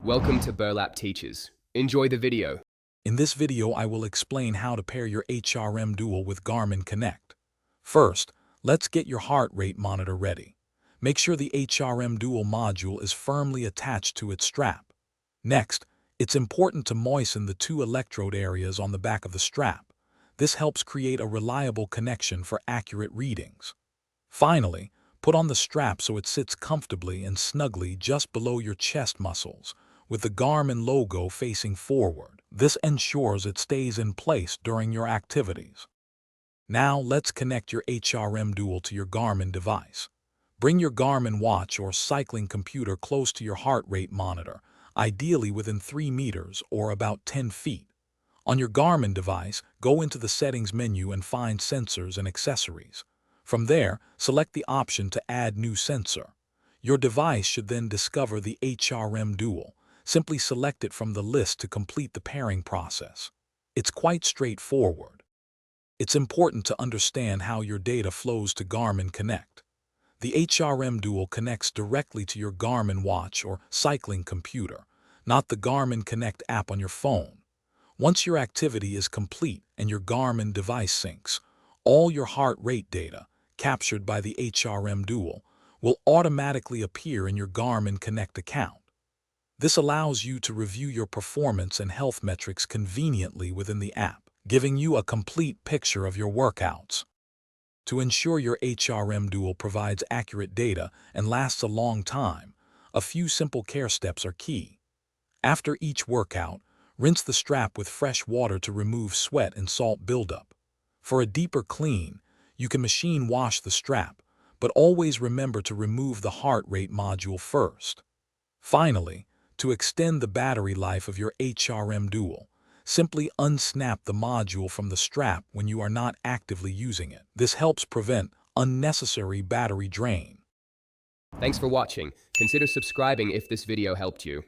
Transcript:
Welcome to Burlap Teachers. Enjoy the video. In this video, I will explain how to pair your HRM Dual with Garmin Connect. First, let's get your heart rate monitor ready. Make sure the HRM Dual module is firmly attached to its strap. Next, it's important to moisten the two electrode areas on the back of the strap. This helps create a reliable connection for accurate readings. Finally, put on the strap so it sits comfortably and snugly just below your chest muscles, with the Garmin logo facing forward. This ensures it stays in place during your activities. Now let's connect your HRM Dual to your Garmin device. Bring your Garmin watch or cycling computer close to your heart rate monitor, ideally within 3 meters or about 10 feet. On your Garmin device, go into the settings menu and find sensors and accessories. From there, select the option to add new sensor. Your device should then discover the HRM Dual. Simply select it from the list to complete the pairing process. It's quite straightforward. It's important to understand how your data flows to Garmin Connect. The HRM Dual connects directly to your Garmin watch or cycling computer, not the Garmin Connect app on your phone. Once your activity is complete and your Garmin device syncs, all your heart rate data, captured by the HRM Dual, will automatically appear in your Garmin Connect account. This allows you to review your performance and health metrics conveniently within the app, giving you a complete picture of your workouts. To ensure your HRM Dual provides accurate data and lasts a long time, a few simple care steps are key. After each workout, rinse the strap with fresh water to remove sweat and salt buildup. For a deeper clean, you can machine wash the strap, but always remember to remove the heart rate module first. Finally, to extend the battery life of your HRM Dual, simply unsnap the module from the strap when you are not actively using it. This helps prevent unnecessary battery drain. Thanks for watching. Consider subscribing if this video helped you.